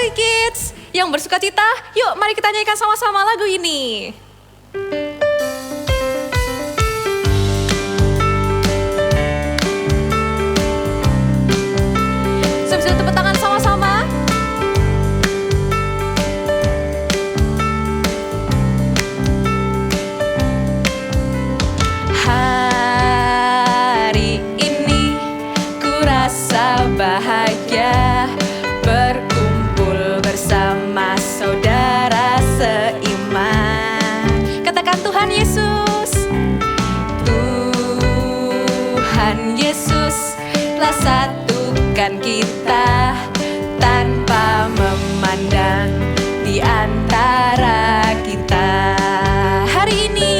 Hai kids, yang bersuka cita, yuk mari kita nyanyikan sama-sama lagu ini. Bisa tepuk tangan sama-sama. Hari ini ku rasa bahagia berkumpul bersama saudara seiman. Katakan Tuhan Yesus. Tuhan Yesus telah satukan kita tanpa memandang di antara kita. Hari ini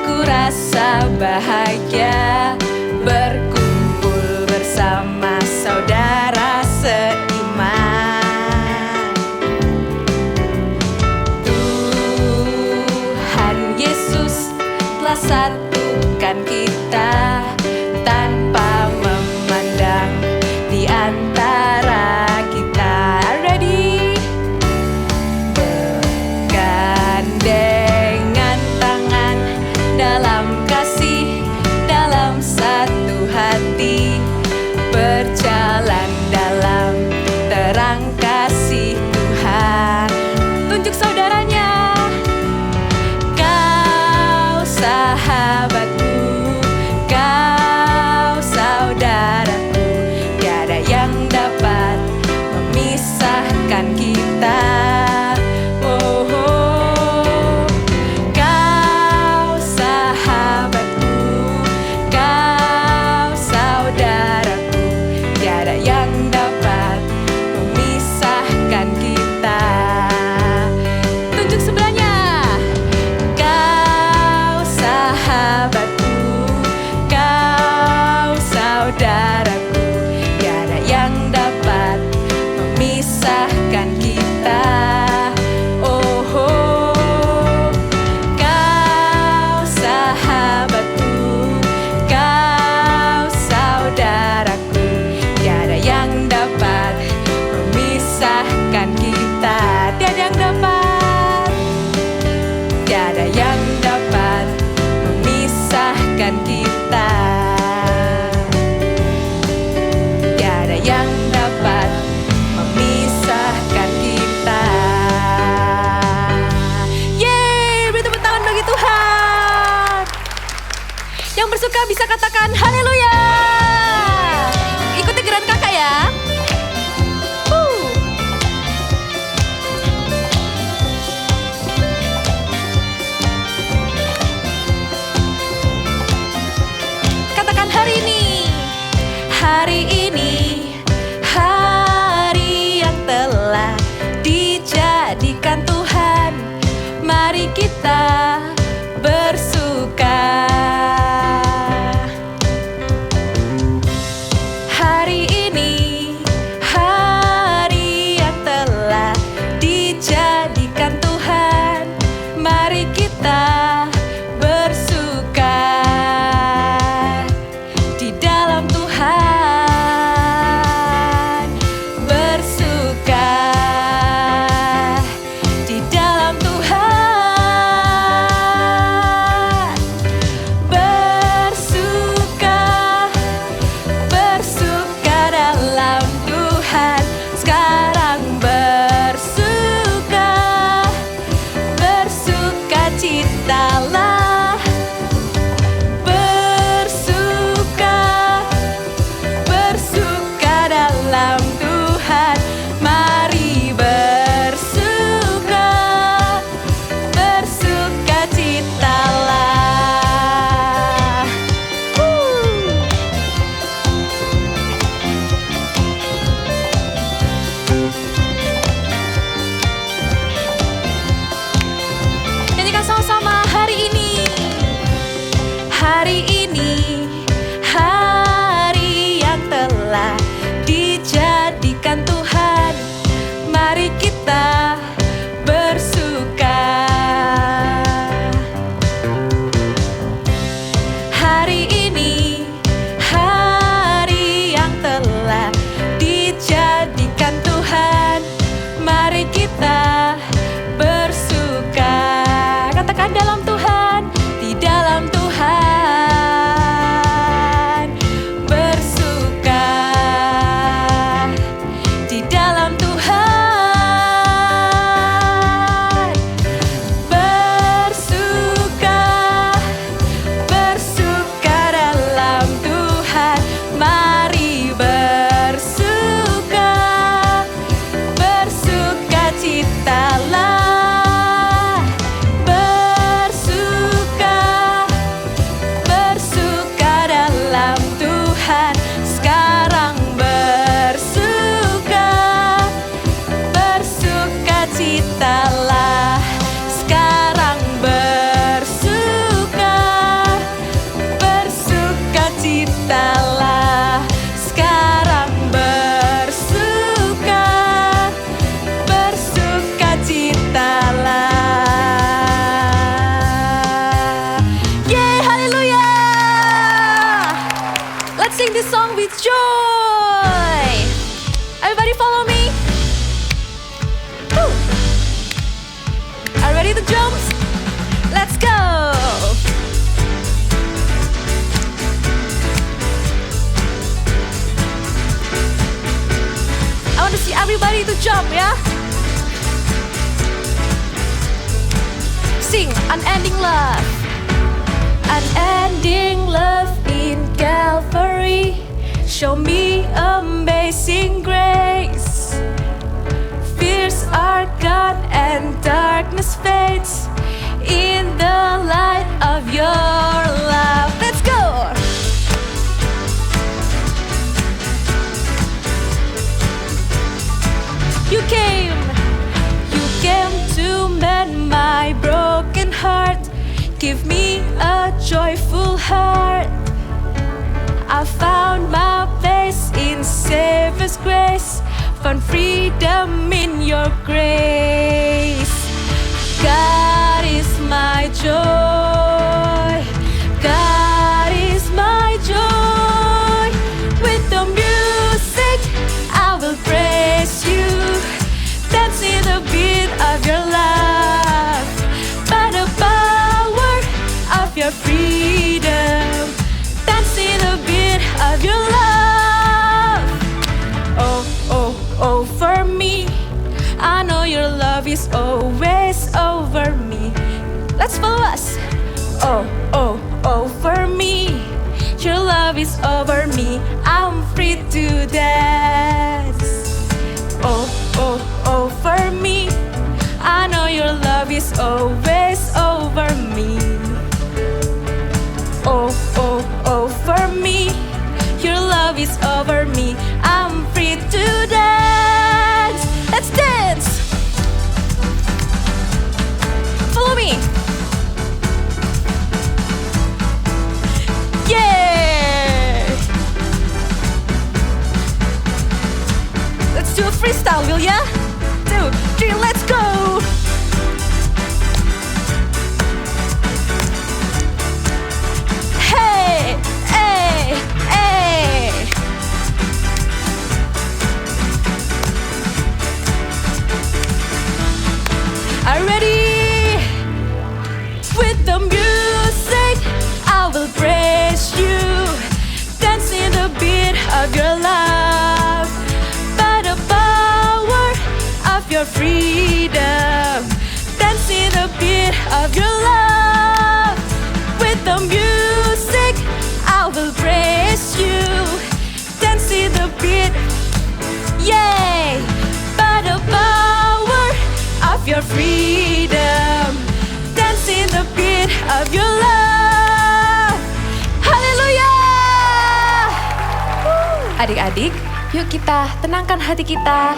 ku rasa bahagia berkumpul bersama saudara seiman. Tuhan Yesus telah satukan kita tanpa memandang di antara kita. Ready? Bergandengan tangan dalam kasih, dalam satu hati, berjalan dalam terang kasih Tuhan. Tunjuk saudaranya. Kau sahabatku, kau saudaraku, tiada yang dapat memisahkan kita. Oh, oh. Kau sahabatku, kau saudaraku, tiada yang dapat memisahkan kita. Tunjuk sebelahnya. Kau sahabatku, kau saudaraku, tiada yang dapat memisahkan kita. Oh, oh. Kau sahabatku, kau saudaraku, tiada yang dapat memisahkan kita. Tiada yang dapat, tiada yang dapat memisahkan kita. Tiada yang dapat memisahkan kita. Yeay, beri tepuk tangan bagi Tuhan. Yang bersuka bisa katakan haleluya. Ikuti gerakan kakak ya. Katakan hari ini, hari yang telah dijadikan Tuhan. Mari kita bersuka. Hari ini, hari yang telah dijadikan Tuhan. Mari kita bersuka di dalam Tuhan. Bersuka di dalam Tuhan. Bersuka, bersuka dalam Tuhan. Sekarang bersuka, bersuka citalah. Bersuka, bersuka dalam Tuhan. Mari bersuka, bersuka citalah. Nyanyikan sama-sama hari ini. Hari ini, hari yang telah dijadikan Tuhan. Mari kita bersuka. Hari ini, hari kita bersuka. Katakan dalam Tuhan, di dalam Tuhan bersuka, di dalam Tuhan bersuka, bersuka dalam Tuhan. Mari bersuka, bersuka citalah, bersuka, bersuka dalam Tuhan. Sekarang bersuka, bersuka citalah. Sekarang bersuka, bersuka citalah. Sekarang bersuka, bersuka citalah. Yeay, haleluya! Let's sing this song with joy. Everybody follow me. Woo. Are you ready to jump? Let's go. I want to see everybody to jump, ya. Sing Unending Love. Unending love in Calvary, show me amazing grace. Fears are gone and darkness fades in the light of your love. Let's go! You came to mend my broken heart. Give me a joyful heart. I found my place in Savior's grace, found freedom in your grace. God is my joy, God is my joy. With the music I will praise you, dance in the beat of your love. By the power of your freedom, dance in the beat of your love. Oh, oh, oh, for me, I know your love is always over me. Let's follow us. Oh, oh, oh, for me, your love is over me. I'm free to dance. Oh, oh, oh, for me, I know your love is always over me. Oh, oh, oh, for me, your love is over me. I'm free to dance. Let's dance. Follow me. Yeah. Let's do a freestyle, will ya? 2, 3, let's go. Hey, hey, hey. Are you ready? With the music I will praise you, dance in the beat of your love. By the power of your freedom, dance in the beat of your love. With the music I will praise you, dance in the beat. Yay! By the power of your freedom, dance in the beat of your love. Haleluya! Adik-adik, yuk kita tenangkan hati kita.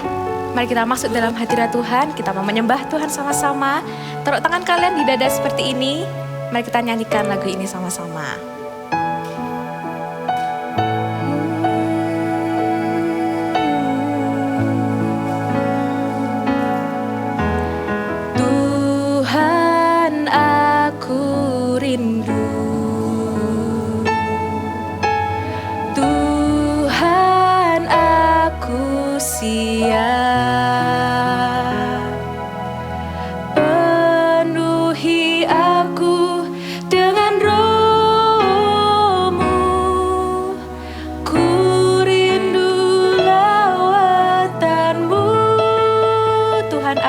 Mari kita masuk dalam hadirat Tuhan. Kita mau menyembah Tuhan sama-sama. Taruh tangan kalian di dada seperti ini. Mari kita nyanyikan lagu ini sama-sama. Tuhan, aku rindu. Tuhan, aku siap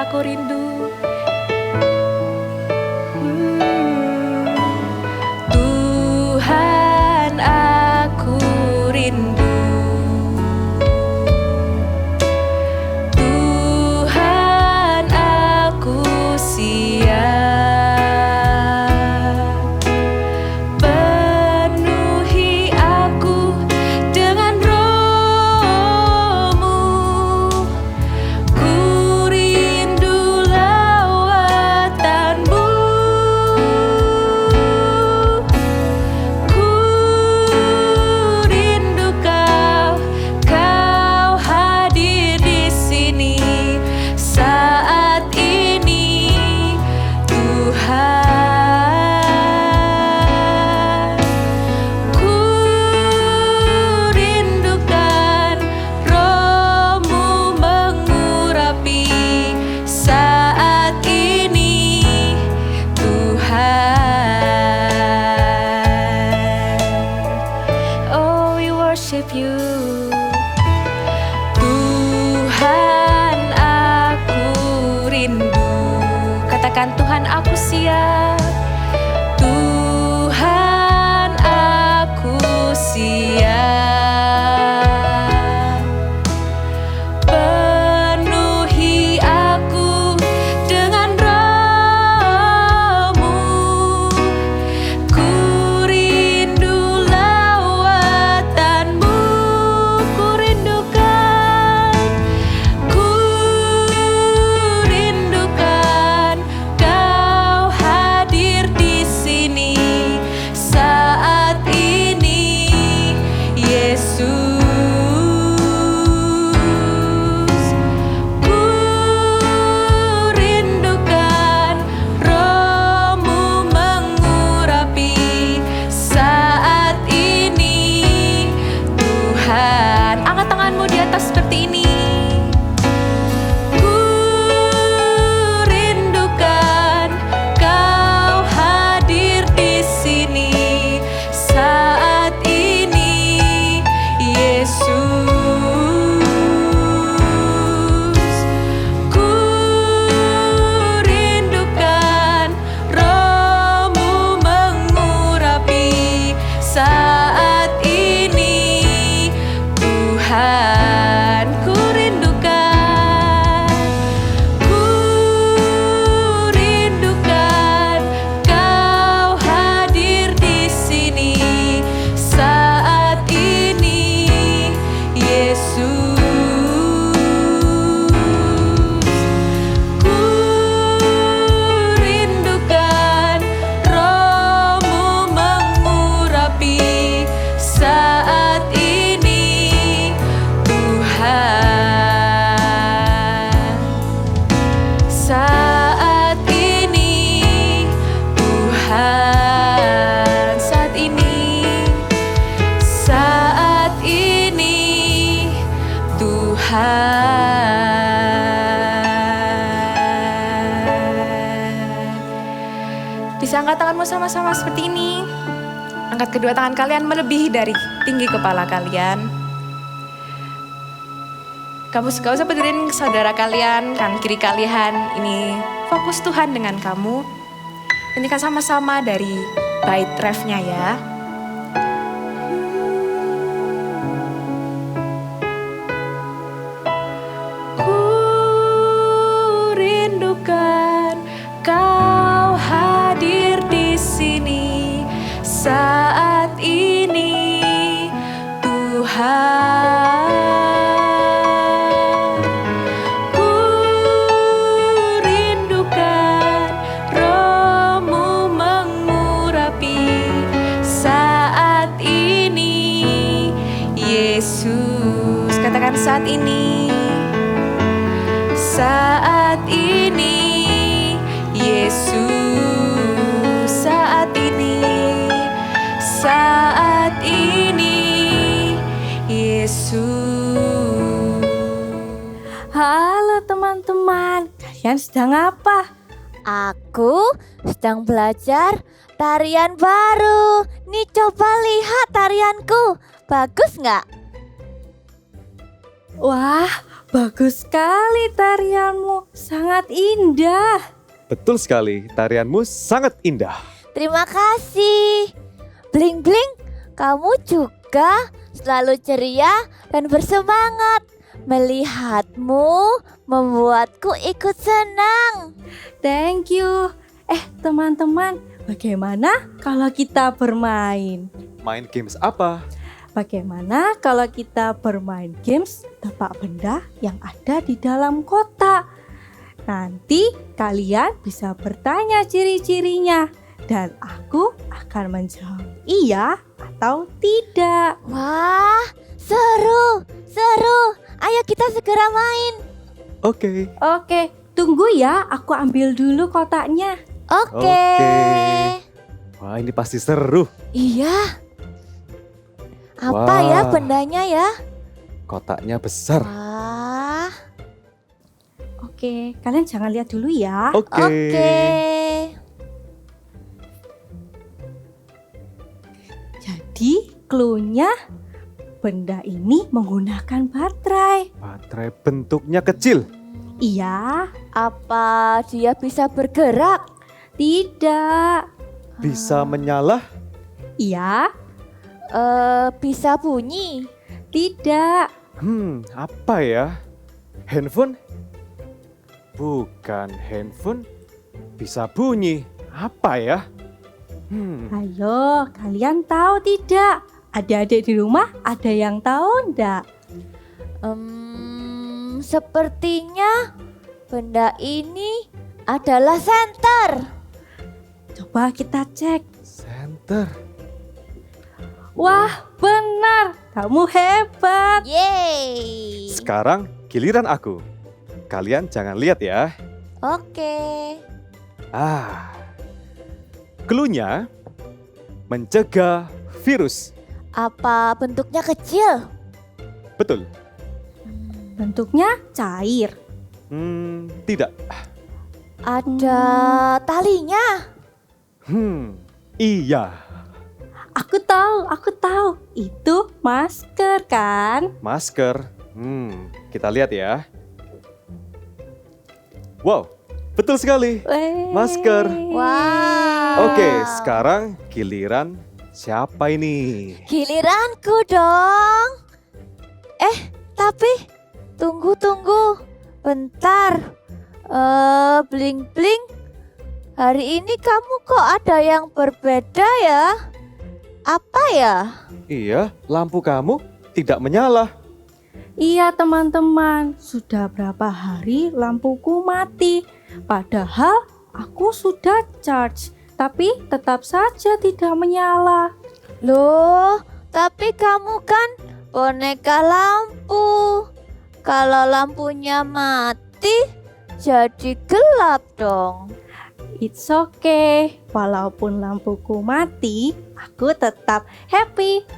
aku rindu. Tuhan, aku rindu. Tuhan, aku siap. Penuhi aku dengan Roh-Mu. Ku rindu lawatan-Mu. Ku rindu Kau hadir di sini saat ini, Tuhan. Ku rindukan Roh-Mu mengurapi saat ini, Tuhan. Oh, we worship you. Tuhan, aku rindu. Katakan, Tuhan, aku siap. Tuhan, aku siap. Penuhi aku dengan Roh-Mu. Ku rindu lawatan-Mu. Ku rindukan Kau hadir di sini saat ini, Yesus. Ku rindukan Roh-Mu mengurapi saat ini, Tuhan. Angkat tanganmu di atas seperti ini. Ku rindukan Kau hadir di sini saat ini, Yesus. Ku rindukan Roh-Mu mengurapi saat ini, Tuhan. Ku rindukan Kau hadir di sini saat ini, Yesus. Ku rindukan Roh-Mu mengurapi saat ini, Tuhan. Saat ini, Tuhan. Saat ini, Tuhan. Bisa angkat tanganmu sama-sama seperti ini. Angkat kedua tangan kalian melebihi dari tinggi kepala kalian. Kamu gak usah peduliin saudara kalian, kanan kiri kalian. Ini fokus Tuhan dengan kamu. Nyanyikan sama-sama dari bait refnya ya. Ku rindukan Kau hadir di sini saat ini, Tuhan. Ku rindukan Roh-Mu mengurapi saat ini, Yesus. Katakan, saat ini. Saat ini, Yesus. Saat ini. Saat ini, Yesus. Halo teman-teman, kalian sedang apa? Aku sedang belajar tarian baru. Nih coba lihat tarianku, bagus nggak? Wah, bagus sekali tarianmu. sangat indah. Betul sekali, tarianmu sangat indah. Terima kasih. Bling Bling, kamu juga selalu ceria dan bersemangat. Melihatmu membuatku ikut senang. Thank you. Teman-teman, bagaimana kalau kita bermain? Main games apa? Bagaimana kalau kita bermain games tebak benda yang ada di dalam kotak? Nanti kalian bisa bertanya ciri-cirinya dan aku akan menjawab iya atau tidak. Wah, seru. Ayo kita segera main. Oke. Oke, tunggu ya, aku ambil dulu kotaknya. Oke. Wah, ini pasti seru. Iya. Apa Wah. ya bendanya ya? Kotaknya besar. Wah. Oke, kalian jangan lihat dulu ya. Oke. Jadi, clue-nya benda ini menggunakan baterai. Baterai bentuknya kecil. Iya. Apa dia bisa bergerak? Tidak. Bisa menyala? Iya. Bisa bunyi? Tidak. Apa ya? Handphone? Bukan handphone. Bisa bunyi. Apa ya? Ayo, kalian tahu tidak? Adik-adik di rumah ada yang tahu enggak? Sepertinya benda ini adalah senter. Coba kita cek. Senter. Wah, benar. Kamu hebat. Yeay. Sekarang giliran aku. Kalian jangan lihat ya. Oke. Clue-nya mencegah virus. Apa bentuknya kecil? Betul. Bentuknya cair. Tidak. Ada talinya. Iya. Aku tahu. Itu masker kan? Masker. Kita lihat ya. Wow, betul sekali. Masker. Wow. Oke, sekarang giliran siapa ini? Giliranku dong. Tapi tunggu. Bentar. Bling Bling. Hari ini kamu kok ada yang berbeda ya? Apa ya? Iya, lampu kamu tidak menyala. Iya teman-teman, sudah berapa hari lampuku mati. Padahal aku sudah charge, tapi tetap saja tidak menyala. Loh, tapi kamu kan boneka lampu. Kalau lampunya mati, jadi gelap dong. It's okay, walaupun lampuku mati, aku tetap happy.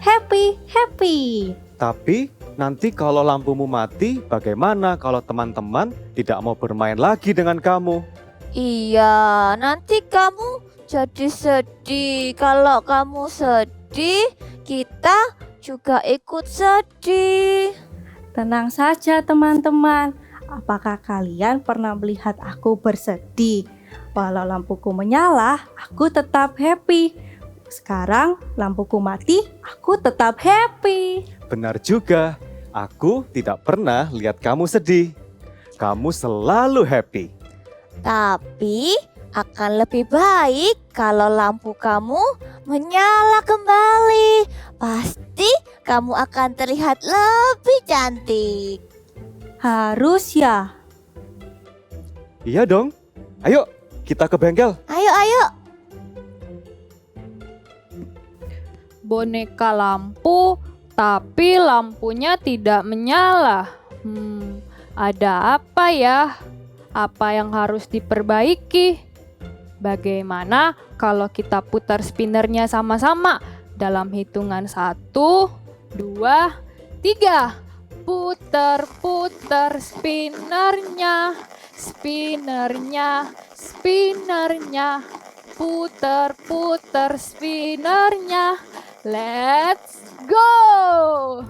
Tapi nanti kalau lampumu mati, bagaimana kalau teman-teman tidak mau bermain lagi dengan kamu? Iya, nanti kamu jadi sedih. Kalau kamu sedih, kita juga ikut sedih. Tenang saja teman-teman. Apakah kalian pernah melihat aku bersedih? Walau lampuku menyala, aku tetap happy. Sekarang lampuku mati, aku tetap happy. Benar juga, aku tidak pernah lihat kamu sedih. Kamu selalu happy. Tapi akan lebih baik kalau lampu kamu menyala kembali. Pasti kamu akan terlihat lebih cantik. Harus ya? Iya dong. Ayo, kita ke bengkel. Ayo. Boneka lampu, tapi lampunya tidak menyala. Ada apa ya? Apa yang harus diperbaiki? Bagaimana kalau kita putar spinnernya sama-sama dalam hitungan 1, 2, 3. Putar spinnernya. Putar spinnernya. Let's go!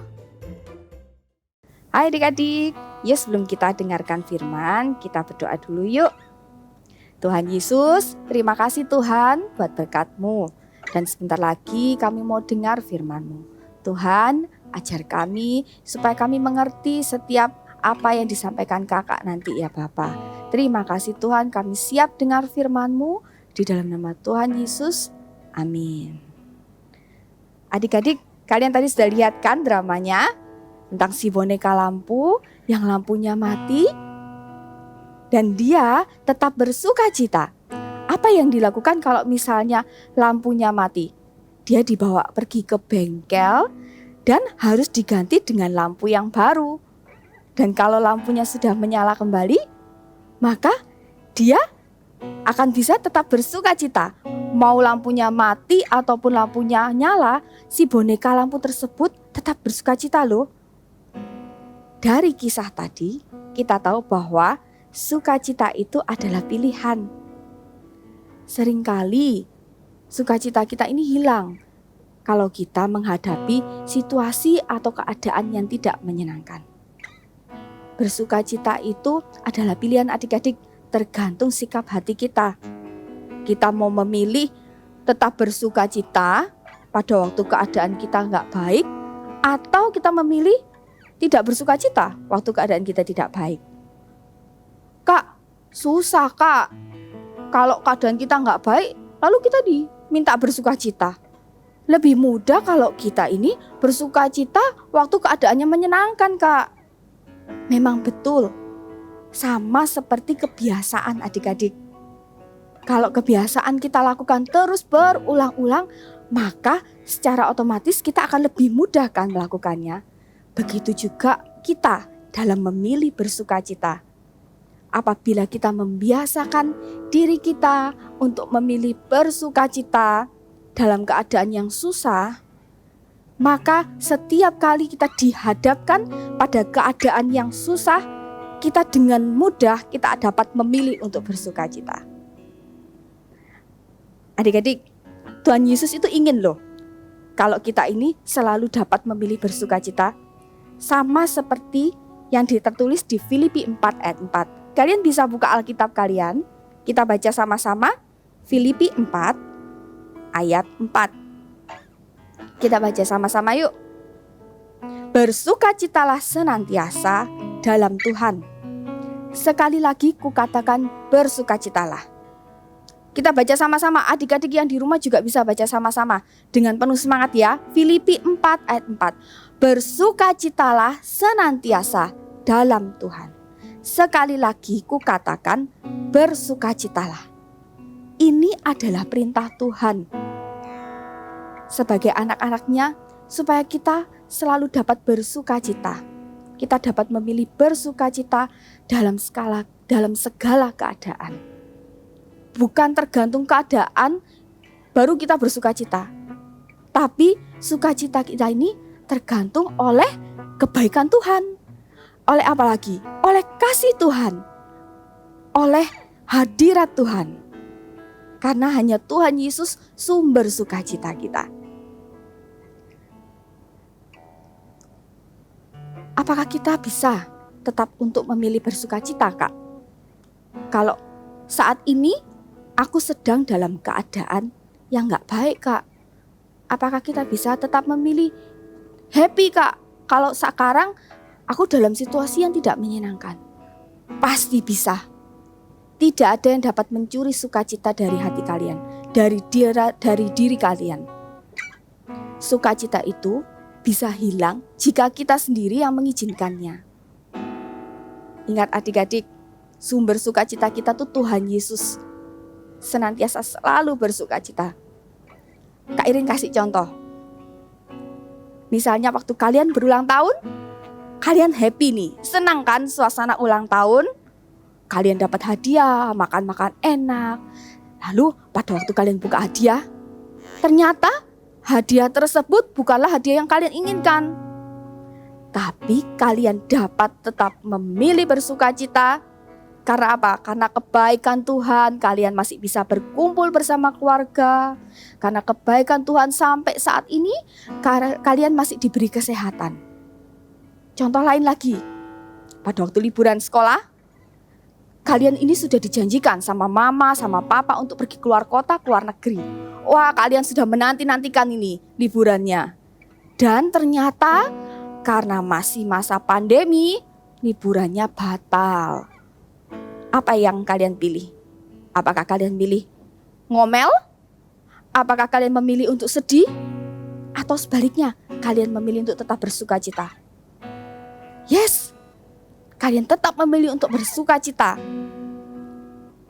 Hai adik-adik, Yuk sebelum kita dengarkan firman, kita berdoa dulu yuk. Tuhan Yesus, terima kasih Tuhan buat berkat-Mu. Dan sebentar lagi kami mau dengar firman-Mu. Tuhan, ajar kami supaya kami mengerti setiap apa yang disampaikan kakak nanti ya Bapa. Terima kasih Tuhan, kami siap dengar firman-Mu di dalam nama Tuhan Yesus. Amin. Adik-adik, kalian tadi sudah lihat kan dramanya? Tentang si boneka lampu yang lampunya mati dan dia tetap bersuka cita. Apa yang dilakukan kalau misalnya lampunya mati? Dia dibawa pergi ke bengkel dan harus diganti dengan lampu yang baru. Dan kalau lampunya sudah menyala kembali, maka dia akan bisa tetap bersuka cita. Mau lampunya mati ataupun lampunya nyala, si boneka lampu tersebut tetap bersuka cita loh. Dari kisah tadi, kita tahu bahwa sukacita itu adalah pilihan. Seringkali sukacita kita ini hilang kalau kita menghadapi situasi atau keadaan yang tidak menyenangkan. Bersukacita itu adalah pilihan adik-adik, tergantung sikap hati kita. Kita mau memilih tetap bersukacita pada waktu keadaan kita nggak baik, atau kita memilih tidak bersukacita waktu keadaan kita tidak baik. Kak, susah kak. Kalau keadaan kita nggak baik, lalu kita diminta bersukacita. Lebih mudah kalau kita ini bersukacita waktu keadaannya menyenangkan kak. Memang betul, sama seperti kebiasaan adik-adik. Kalau kebiasaan kita lakukan terus berulang-ulang, maka secara otomatis kita akan lebih mudah kan melakukannya. Begitu juga kita dalam memilih bersukacita. Apabila kita membiasakan diri kita untuk memilih bersukacita dalam keadaan yang susah, maka setiap kali kita dihadapkan pada keadaan yang susah, kita dengan mudah kita dapat memilih untuk bersukacita. Adik-adik, Tuhan Yesus itu ingin loh kalau kita ini selalu dapat memilih bersukacita. Sama seperti yang tertulis di Filipi 4 ayat 4. Kalian bisa buka Alkitab kalian. Kita baca sama-sama Filipi 4 ayat 4. Kita baca sama-sama yuk. Bersukacitalah senantiasa dalam Tuhan. Sekali lagi kukatakan bersukacitalah. Kita baca sama-sama, adik-adik yang di rumah juga bisa baca sama-sama dengan penuh semangat ya. Filipi 4 ayat 4. Bersukacitalah senantiasa dalam Tuhan. Sekali lagi kukatakan bersukacitalah. Ini adalah perintah Tuhan sebagai anak-anaknya supaya kita selalu dapat bersukacita. Kita dapat memilih bersukacita dalam segala keadaan. Bukan tergantung keadaan baru kita bersukacita. Tapi sukacita kita ini tergantung oleh kebaikan Tuhan. Oleh apa lagi? Oleh kasih Tuhan. Oleh hadirat Tuhan. Karena hanya Tuhan Yesus sumber sukacita kita. Apakah kita bisa tetap untuk memilih bersukacita, Kak? Kalau saat ini aku sedang dalam keadaan yang gak baik, Kak. Apakah kita bisa tetap memilih happy, Kak? Kalau sekarang aku dalam situasi yang tidak menyenangkan. Pasti bisa. Tidak ada yang dapat mencuri sukacita dari hati kalian, dari diri kalian. Sukacita itu bisa hilang jika kita sendiri yang mengizinkannya. Ingat adik-adik, sumber sukacita kita tuh Tuhan Yesus. Senantiasa selalu bersukacita. Kak Irin kasih contoh. Misalnya waktu kalian berulang tahun, kalian happy nih, senang kan suasana ulang tahun? Kalian dapat hadiah, makan-makan enak. Lalu pada waktu kalian buka hadiah, ternyata hadiah tersebut bukanlah hadiah yang kalian inginkan. Tapi kalian dapat tetap memilih bersukacita. Karena apa? Karena kebaikan Tuhan, kalian masih bisa berkumpul bersama keluarga. Karena kebaikan Tuhan sampai saat ini, kalian masih diberi kesehatan. Contoh lain lagi, pada waktu liburan sekolah, kalian ini sudah dijanjikan sama mama, sama papa untuk pergi keluar kota, keluar negeri. Wah, kalian sudah menanti-nantikan ini liburannya. Dan ternyata karena masih masa pandemi, liburannya batal. Apa yang kalian pilih? Apakah kalian pilih ngomel? Apakah kalian memilih untuk sedih? Atau sebaliknya, kalian memilih untuk tetap bersuka cita? Yes, kalian tetap memilih untuk bersuka cita.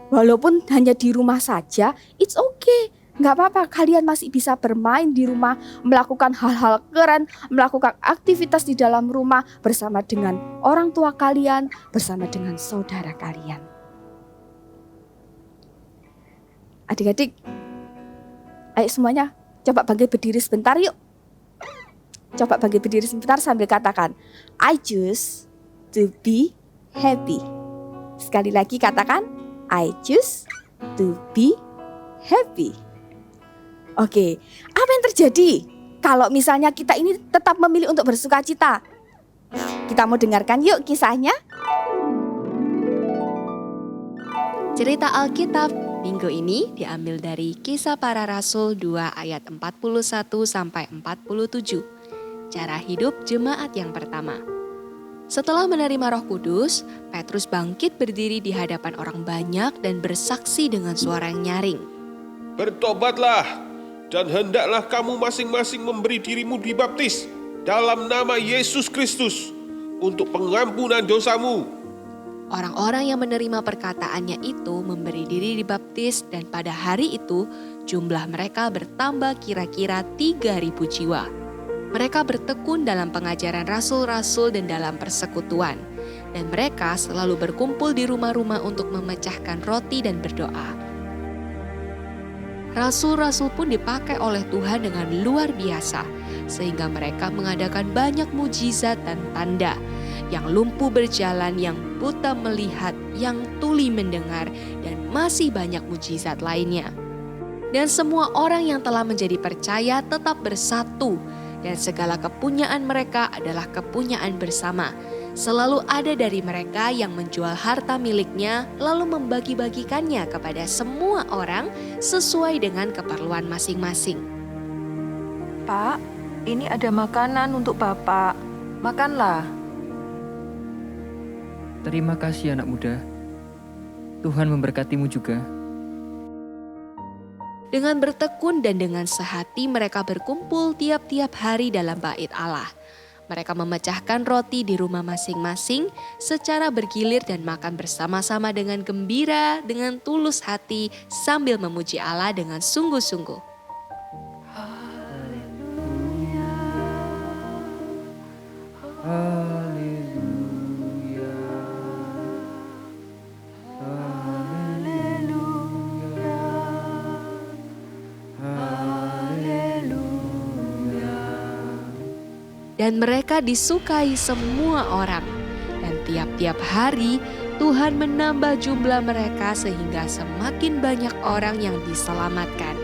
Walaupun hanya di rumah saja, it's okay. Gak apa-apa, kalian masih bisa bermain di rumah, melakukan hal-hal keren, melakukan aktivitas di dalam rumah bersama dengan orang tua kalian, bersama dengan saudara kalian. Adik-adik, ayo semuanya coba bangkit berdiri sebentar yuk. Coba bangkit berdiri sebentar sambil katakan, I choose to be happy. Sekali lagi katakan, I choose to be happy. Oke, apa yang terjadi kalau misalnya kita ini tetap memilih untuk bersuka cita? Kita mau dengarkan yuk kisahnya. Cerita Alkitab minggu ini diambil dari Kisah Para Rasul 2 ayat 41 sampai 47. Cara hidup jemaat yang pertama. Setelah menerima Roh Kudus, Petrus bangkit berdiri di hadapan orang banyak dan bersaksi dengan suara yang nyaring. Bertobatlah dan hendaklah kamu masing-masing memberi dirimu dibaptis dalam nama Yesus Kristus untuk pengampunan dosamu. Orang-orang yang menerima perkataannya itu memberi diri dibaptis dan pada hari itu jumlah mereka bertambah kira-kira 3.000 jiwa. Mereka bertekun dalam pengajaran rasul-rasul dan dalam persekutuan. Dan mereka selalu berkumpul di rumah-rumah untuk memecahkan roti dan berdoa. Rasul-rasul pun dipakai oleh Tuhan dengan luar biasa, sehingga mereka mengadakan banyak mujizat dan tanda. Yang lumpuh berjalan, yang buta melihat, yang tuli mendengar, dan masih banyak mujizat lainnya. Dan semua orang yang telah menjadi percaya tetap bersatu, dan segala kepunyaan mereka adalah kepunyaan bersama. Selalu ada dari mereka yang menjual harta miliknya lalu membagi-bagikannya kepada semua orang sesuai dengan keperluan masing-masing. Pak, ini ada makanan untuk Bapak. Makanlah. Terima kasih anak muda. Tuhan memberkatimu juga. Dengan bertekun dan dengan sehati mereka berkumpul tiap-tiap hari dalam bait Allah. Mereka memecahkan roti di rumah masing-masing secara bergilir dan makan bersama-sama dengan gembira, dengan tulus hati sambil memuji Allah dengan sungguh-sungguh. Dan mereka disukai semua orang. Dan tiap-tiap hari Tuhan menambah jumlah mereka sehingga semakin banyak orang yang diselamatkan.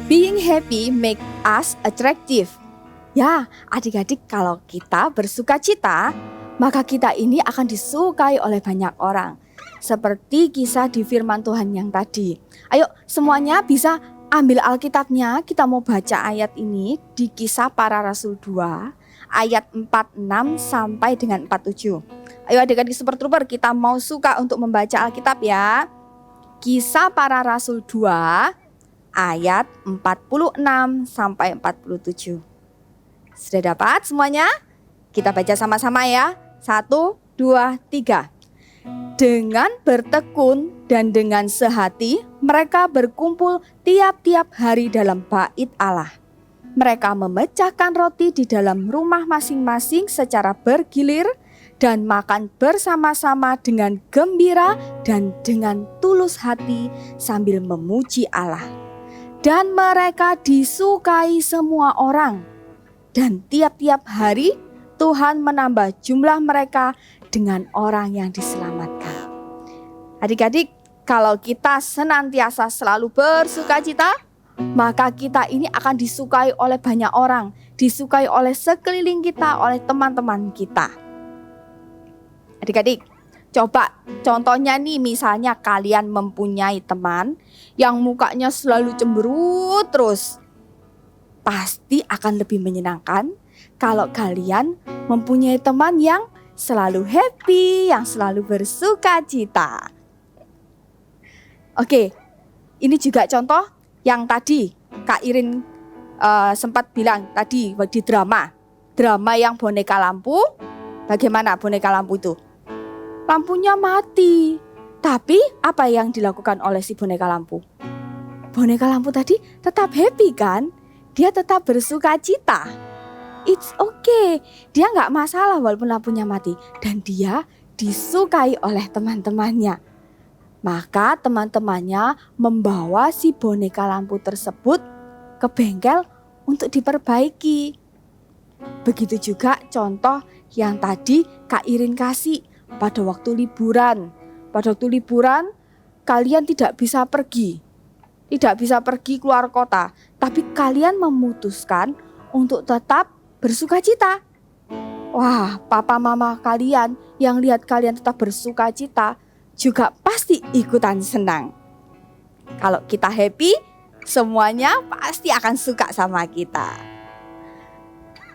Being happy make us attractive. Ya, adik-adik, kalau kita bersuka cita, maka kita ini akan disukai oleh banyak orang. Seperti kisah di firman Tuhan yang tadi. Ayo semuanya bisa ambil Alkitabnya, kita mau baca ayat ini di Kisah Para Rasul 2 ayat 46 sampai dengan 47. Ayo adik-adik Super Trooper, kita mau suka untuk membaca Alkitab ya. Kisah Para Rasul 2 ayat 46 sampai 47. Sudah dapat semuanya? Kita baca sama-sama ya. 1, 2, 3. Dengan bertekun dan dengan sehati, mereka berkumpul tiap-tiap hari dalam bait Allah. Mereka memecahkan roti di dalam rumah masing-masing secara bergilir dan makan bersama-sama dengan gembira dan dengan tulus hati sambil memuji Allah. Dan mereka disukai semua orang. Dan tiap-tiap hari Tuhan menambah jumlah mereka dengan orang yang diselamatkan. Adik-adik, kalau kita senantiasa selalu bersuka cita, maka kita ini akan disukai oleh banyak orang. disukai oleh sekeliling kita, oleh teman-teman kita. Adik-adik, coba contohnya nih, misalnya kalian mempunyai teman yang mukanya selalu cemberut terus. Pasti akan lebih menyenangkan kalau kalian mempunyai teman yang selalu happy, yang selalu bersuka cita. Oke, ini juga contoh yang tadi Kak Irin sempat bilang tadi di drama yang boneka lampu. Bagaimana boneka lampu itu? Lampunya mati. Tapi apa yang dilakukan oleh si boneka lampu? Boneka lampu tadi tetap happy kan? Dia tetap bersuka cita. It's okay. Dia nggak masalah walaupun lampunya mati. Dan dia disukai oleh teman-temannya. Maka teman-temannya membawa si boneka lampu tersebut ke bengkel untuk diperbaiki. Begitu juga contoh yang tadi Kak Irin kasih pada waktu liburan. Pada waktu liburan kalian tidak bisa pergi keluar kota, tapi kalian memutuskan untuk tetap bersuka cita. Wah, papa mama kalian yang lihat kalian tetap bersuka cita juga pasti ikutan senang. Kalau kita happy, semuanya pasti akan suka sama kita.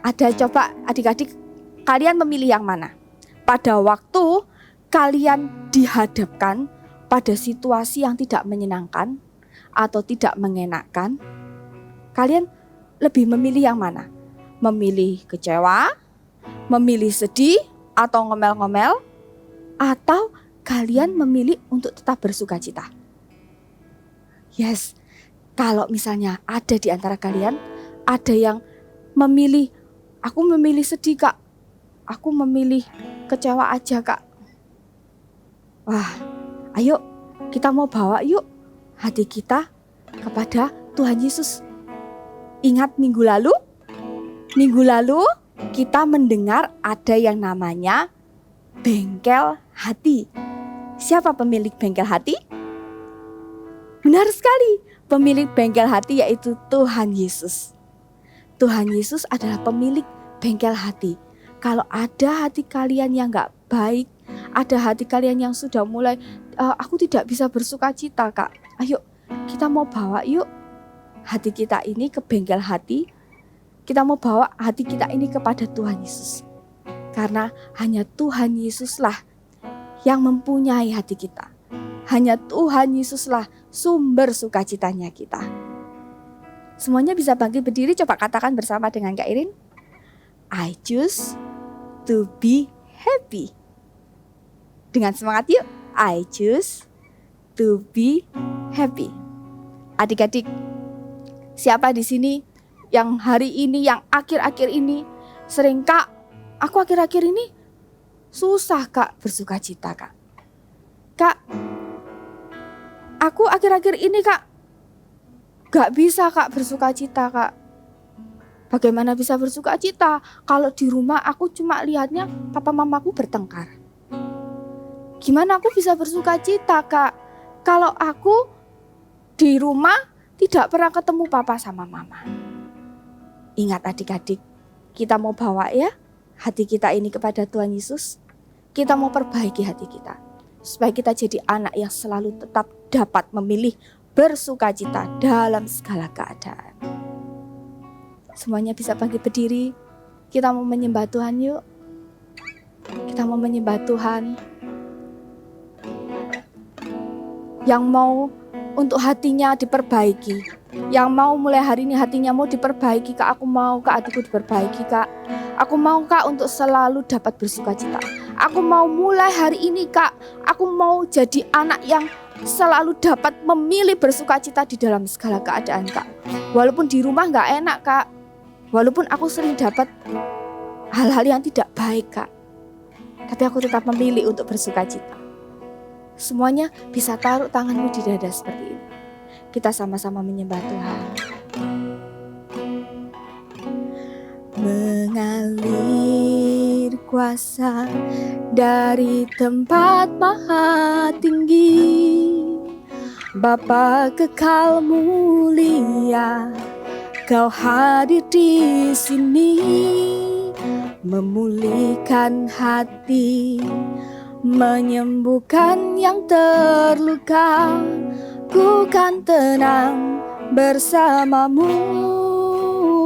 Ada, coba adik-adik, kalian memilih yang mana? Pada waktu kalian dihadapkan pada situasi yang tidak menyenangkan atau tidak mengenakkan, kalian lebih memilih yang mana? Memilih kecewa, memilih sedih atau ngomel-ngomel, atau kalian memilih untuk tetap bersuka cita? Yes, kalau misalnya ada di antara kalian, ada yang memilih, aku memilih sedih kak, aku memilih kecewa aja kak. Wah, ayo kita mau bawa yuk hati kita kepada Tuhan Yesus. Ingat minggu lalu kita mendengar ada yang namanya bengkel hati. Siapa pemilik bengkel hati? Benar sekali, pemilik bengkel hati yaitu Tuhan Yesus. Tuhan Yesus adalah pemilik bengkel hati. Kalau ada hati kalian yang gak baik, ada hati kalian yang sudah mulai, aku tidak bisa bersuka cita kak. Ayo kita mau bawa yuk hati kita ini ke bengkel hati. Kita mau bawa hati kita ini kepada Tuhan Yesus. Karena hanya Tuhan Yesuslah yang mempunyai hati kita. Hanya Tuhan Yesuslah sumber sukacitanya kita. Semuanya bisa bangkit berdiri, coba katakan bersama dengan Kak Irin. I choose to be happy. Dengan semangat yuk. I choose to be happy. Adik-adik, siapa di sini yang hari ini, yang akhir-akhir ini sering, kak, aku akhir-akhir ini susah kak bersuka cita kak. Kak, aku akhir-akhir ini kak gak bisa kak bersuka cita kak. Bagaimana bisa bersuka cita kalau di rumah aku cuma lihatnya papa mamaku bertengkar? Gimana aku bisa bersuka cita kak kalau aku di rumah tidak pernah ketemu papa sama mama? Ingat adik-adik, kita mau bawa ya hati kita ini kepada Tuhan Yesus. Kita mau perbaiki hati kita supaya kita jadi anak yang selalu tetap dapat memilih bersuka cita dalam segala keadaan. Semuanya bisa bangkit berdiri. Kita mau menyembah Tuhan yuk. Kita mau menyembah Tuhan yang mau untuk hatinya diperbaiki, yang mau mulai hari ini hatinya mau diperbaiki. Kak, aku mau kak hatiku diperbaiki kak. Aku mau kak untuk selalu dapat bersuka cita. Aku mau mulai hari ini kak, aku mau jadi anak yang selalu dapat memilih bersuka cita di dalam segala keadaan kak. Walaupun di rumah gak enak kak, walaupun aku sering dapat hal-hal yang tidak baik kak, tapi aku tetap memilih untuk bersuka cita. Semuanya bisa taruh tanganmu di dada seperti ini. Kita sama-sama menyembah Tuhan. Mengalir kuasa dari tempat maha tinggi, Bapa kekal mulia, Kau hadir di sini, memulihkan hati, menyembuhkan yang terluka. Ku kan tenang bersamamu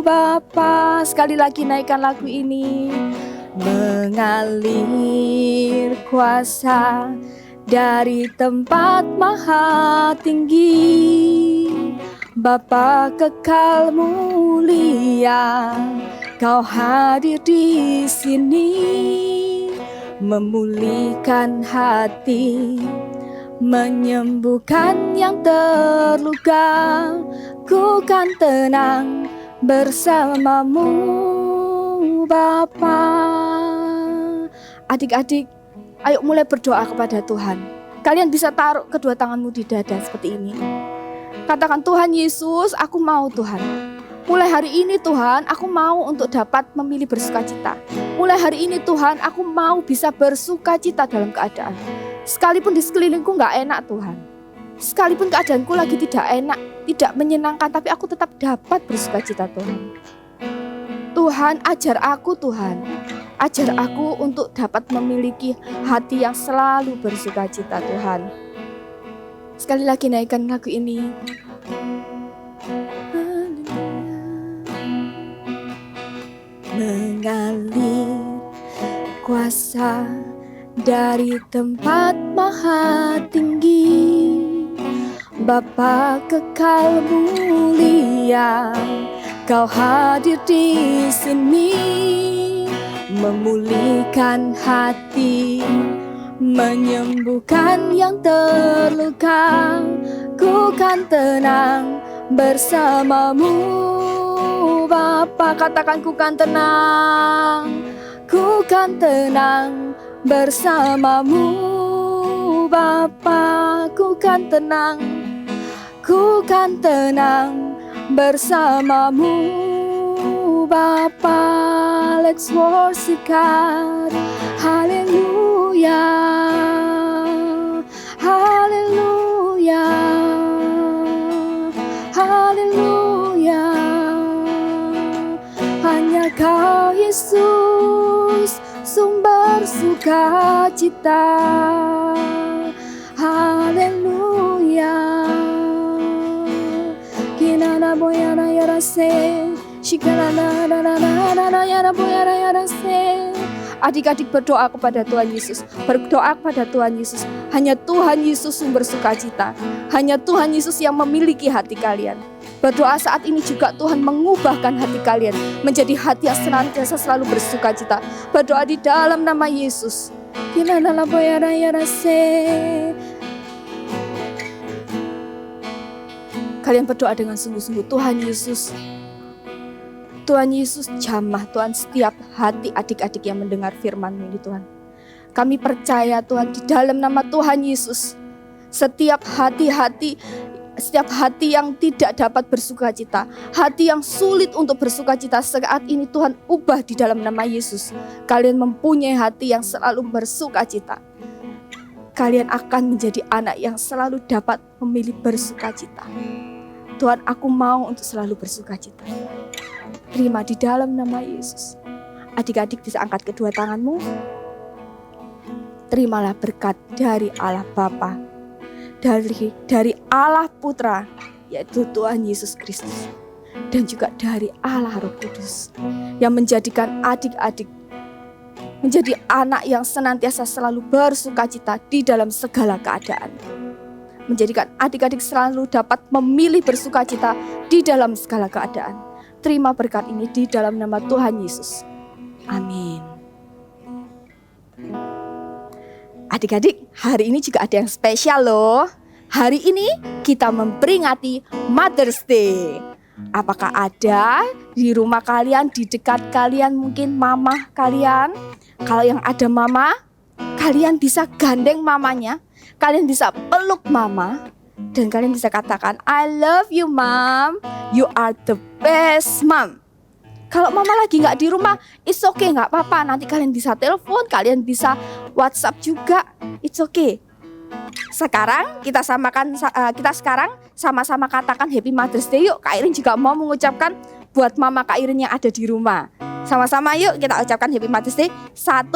Bapa. Sekali lagi naikkan lagu ini. Mengalir kuasa dari tempat maha tinggi, Bapa kekal mulia, Kau hadir di sini, memulihkan hati, menyembuhkan yang terluka. Ku kan tenang bersamamu Bapa. Adik-adik, ayo mulai berdoa kepada Tuhan. Kalian bisa taruh kedua tanganmu di dada seperti ini. Katakan, Tuhan Yesus, aku mau Tuhan. Mulai hari ini Tuhan, aku mau untuk dapat memilih bersukacita. Mulai hari ini Tuhan, aku mau bisa bersukacita dalam keadaan. Sekalipun di sekelilingku gak enak Tuhan. Sekalipun keadaanku lagi tidak enak, tidak menyenangkan, tapi aku tetap dapat bersukacita Tuhan. Tuhan, ajar aku Tuhan. Ajar aku untuk dapat memiliki hati yang selalu bersukacita Tuhan. Sekali lagi naikkan lagu ini. Mengalir kuasa dari tempat maha tinggi, Bapa kekal mulia, Kau hadir di sini, memulihkan hati, menyembuhkan yang terluka. Ku kan tenang bersamamu Bapa. Katakan, ku kan tenang, ku kan tenang bersamamu Bapa. Ku kan tenang, ku kan tenang bersamamu Bapa. Let's worship God. Haleluya, haleluya, haleluya. Hanya Kau Yesus, sumber sukacita. Haleluya. Kinana boyana yarase, shikanana nana yara boyara yarase. Adik-adik berdoa kepada Tuhan Yesus. Berdoa kepada Tuhan Yesus. Hanya Tuhan Yesus sumber sukacita. Hanya Tuhan Yesus yang memiliki hati kalian. Berdoa saat ini juga Tuhan mengubahkan hati kalian menjadi hati yang senantiasa selalu bersukacita. Berdoa di dalam nama Yesus. Kalian berdoa dengan sungguh-sungguh. Tuhan Yesus, Tuhan Yesus, jamah Tuhan setiap hati adik-adik yang mendengar firman-Mu ini Tuhan. Kami percaya Tuhan di dalam nama Tuhan Yesus, setiap hati yang tidak dapat bersukacita, hati yang sulit untuk bersukacita saat ini Tuhan ubah di dalam nama Yesus. Kalian mempunyai hati yang selalu bersukacita. Kalian akan menjadi anak yang selalu dapat memilih bersukacita. Tuhan, aku mau untuk selalu bersukacita. Terima di dalam nama Yesus. Adik-adik bisa angkat kedua tanganmu. Terimalah berkat dari Allah Bapa, dari Allah Putra, yaitu Tuhan Yesus Kristus, dan juga dari Allah Roh Kudus, yang menjadikan adik-adik menjadi anak yang senantiasa selalu bersukacita di dalam segala keadaan. Menjadikan adik-adik selalu dapat memilih bersukacita di dalam segala keadaan. Terima berkat ini di dalam nama Tuhan Yesus. Amin. Adik-adik, hari ini juga ada yang spesial loh. Hari ini kita memperingati Mother's Day. Apakah ada di rumah kalian, di dekat kalian mungkin mama kalian? Kalau yang ada mama, kalian bisa gandeng mamanya. Kalian bisa peluk mama. Dan kalian bisa katakan, I love you mom, you are the best mom. Kalau mama lagi gak di rumah, it's okay, gak apa-apa. Nanti kalian bisa telepon, kalian bisa WhatsApp juga, it's okay. Sekarang kita sama-sama katakan Happy Mother's Day yuk. Kak Irin juga mau mengucapkan buat mama Kak Irin yang ada di rumah. Sama-sama yuk kita ucapkan Happy Mother's Day. 1,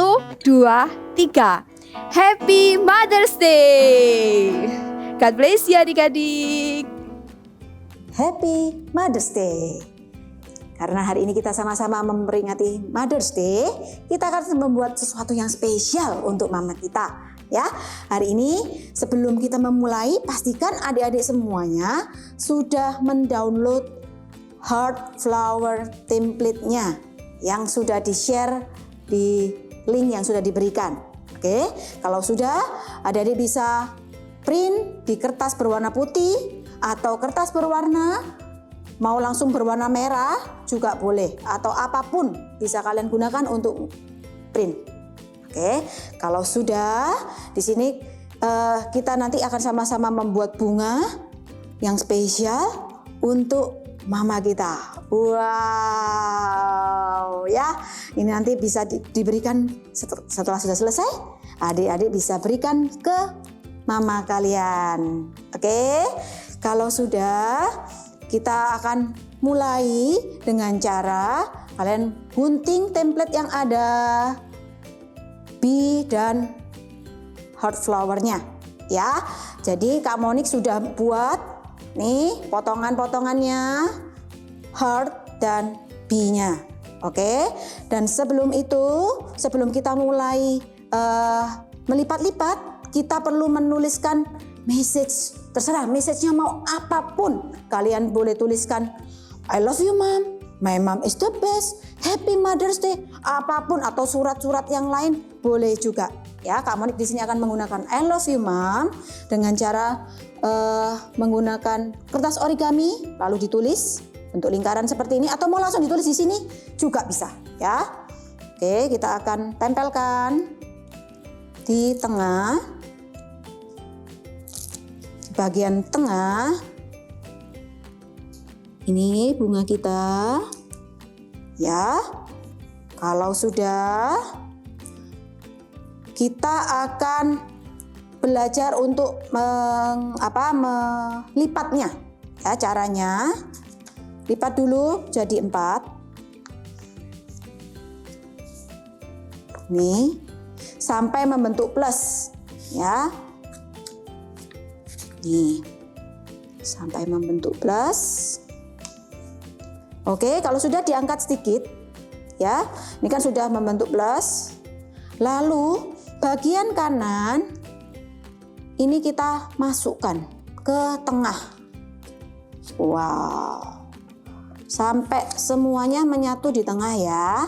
2, 3. Happy Mother's Day. God bless you adik-adik. Happy Mother's Day. Karena hari ini kita sama-sama memperingati Mother's Day, kita akan membuat sesuatu yang spesial untuk mama kita. Ya, hari ini sebelum kita memulai, pastikan adik-adik semuanya sudah mendownload Heart Flower template-nya yang sudah di-share di link yang sudah diberikan. Oke, kalau sudah, adik-adik bisa print di kertas berwarna putih atau kertas berwarna, mau langsung berwarna merah juga boleh, atau apapun bisa kalian gunakan untuk print. Oke, kalau sudah di sini kita nanti akan sama-sama membuat bunga yang spesial untuk mama kita. Wow, ya. Ini nanti bisa diberikan setelah sudah selesai. Adik-adik bisa berikan ke mama kalian. Oke, kalau sudah kita akan mulai dengan cara kalian gunting template yang ada. B dan heart flower-nya ya. Jadi Kak Monik sudah buat nih potongan-potongannya heart dan B-nya. Oke. Dan sebelum itu, sebelum kita mulai melipat-lipat, kita perlu menuliskan message. Terserah message-nya mau apapun. Kalian boleh tuliskan I love you mom, my mom is the best, Happy Mother's Day, apapun, atau surat-surat yang lain boleh juga. Ya, Kak Monik di sini akan menggunakan I love you mom dengan cara menggunakan kertas origami lalu ditulis bentuk lingkaran seperti ini, atau mau langsung ditulis di sini juga bisa, ya. Oke, kita akan tempelkan di tengah, di bagian tengah. Ini bunga kita. Ya, kalau sudah, kita akan belajar untuk melipatnya. Ya, caranya lipat dulu jadi 4. Nih, sampai membentuk plus, ya. Nih, sampai membentuk plus. Oke, kalau sudah diangkat sedikit, ya, ini kan sudah membentuk plus. Lalu bagian kanan ini kita masukkan ke tengah. Wow, sampai semuanya menyatu di tengah ya.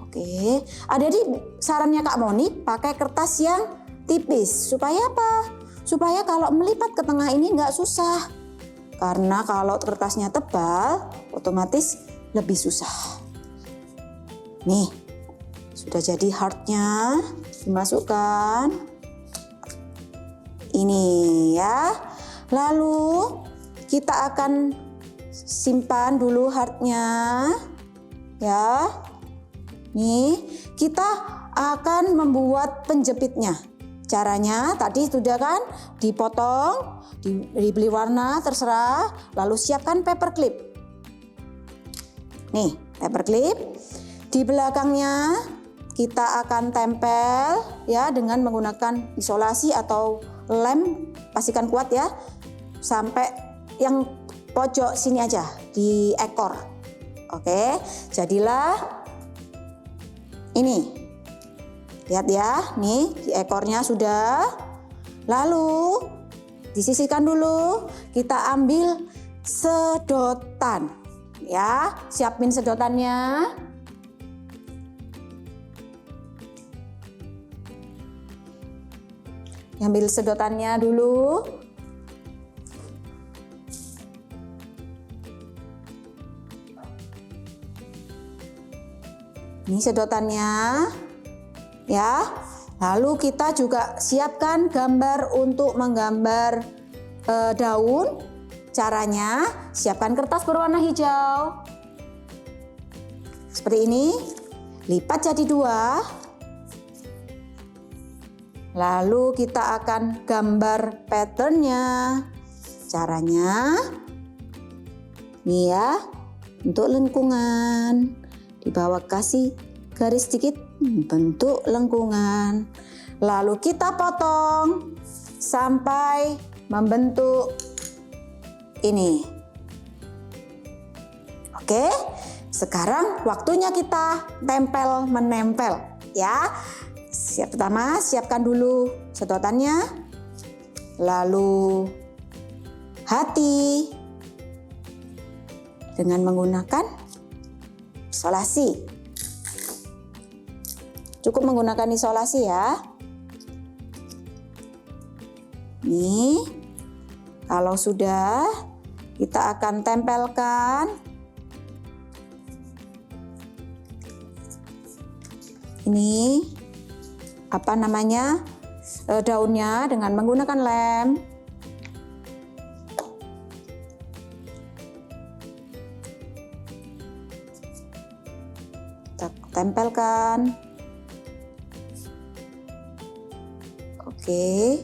Oke, adik-adik sarannya Kak Monik pakai kertas yang tipis supaya apa? Supaya kalau melipat ke tengah ini nggak susah. Karena kalau kertasnya tebal, otomatis lebih susah. Nih, sudah jadi heartnya, dimasukkan. Ini ya. Lalu kita akan simpan dulu heartnya, ya. Nih, kita akan membuat penjepitnya. Caranya tadi sudah kan dipotong, dibeli warna terserah, lalu siapkan paper clip. Nih, paper clip. Di belakangnya kita akan tempel ya dengan menggunakan isolasi atau lem, pastikan kuat ya. Sampai yang pojok sini aja di ekor. Oke, jadilah ini. Lihat ya, nih di ekornya sudah. Lalu disisihkan dulu, kita ambil sedotan. Ya, siapin sedotannya. Ambil sedotannya dulu. Ini sedotannya. Ya, lalu kita juga siapkan gambar untuk menggambar daun. Caranya siapkan kertas berwarna hijau seperti ini, lipat jadi 2, Lalu kita akan gambar patternnya. Caranya, nih ya, untuk lengkungan. Di bawah kasih garis sedikit, bentuk lengkungan. Lalu kita potong sampai membentuk ini. Oke, sekarang waktunya kita menempel ya. Pertama, siapkan dulu sedotannya. Lalu hati dengan menggunakan isolasi. Cukup menggunakan isolasi ya. Nih, kalau sudah kita akan tempelkan ini daunnya dengan menggunakan lem. Kita tempelkan. Oke.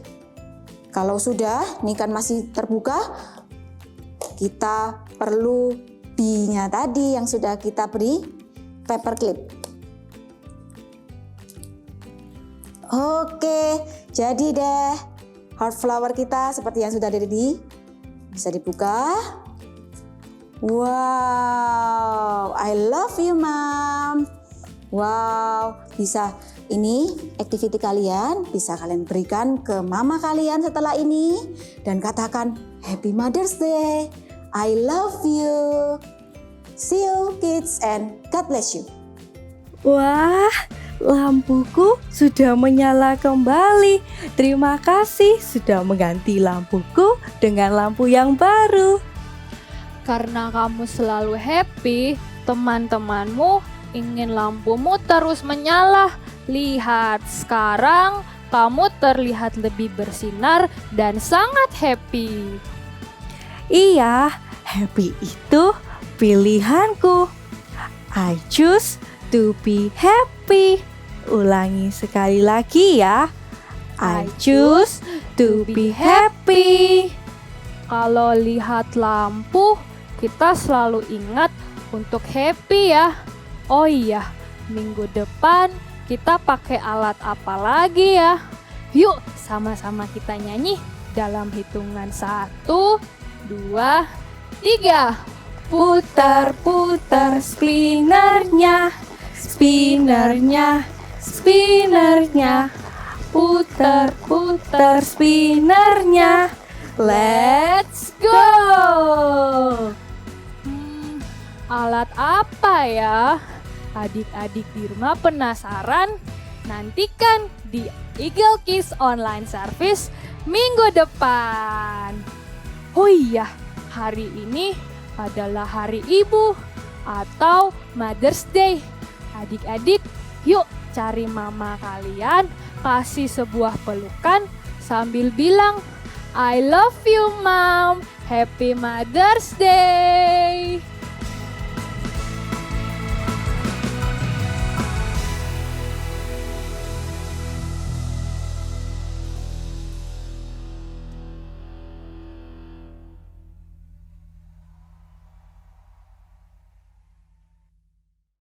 Kalau sudah, ini kan masih terbuka, kita perlu B-nya tadi yang sudah kita beri paper clip. Oke, jadi deh heart flower kita seperti yang sudah ready. Bisa dibuka. Wow, I love you, Mom. Wow, bisa. Ini activity kalian bisa kalian berikan ke mama kalian setelah ini dan katakan Happy Mother's Day. I love you. See you kids and God bless you. Wah, lampuku sudah menyala kembali. Terima kasih sudah mengganti lampuku dengan lampu yang baru. Karena kamu selalu happy, teman-temanmu ingin lampumu terus menyala. Lihat, sekarang kamu terlihat lebih bersinar dan sangat happy. Iya, happy itu pilihanku. I choose to be happy. Ulangi sekali lagi ya. I choose to be happy. Kalau lihat lampu, kita selalu ingat untuk happy ya. Oh iya, minggu depan kita pakai alat apa lagi ya? Yuk sama-sama kita nyanyi dalam hitungan 1, 2, 3. Putar-putar spinnernya, spinnernya, spinnernya. Putar-putar spinnernya. Let's go! Alat apa ya? Adik-adik di rumah penasaran? Nantikan di Eagle Kids Online Service minggu depan. Oh iya, hari ini adalah hari ibu atau Mother's Day. Adik-adik, yuk cari mama kalian, kasih sebuah pelukan sambil bilang, I love you, Mom. Happy Mother's Day.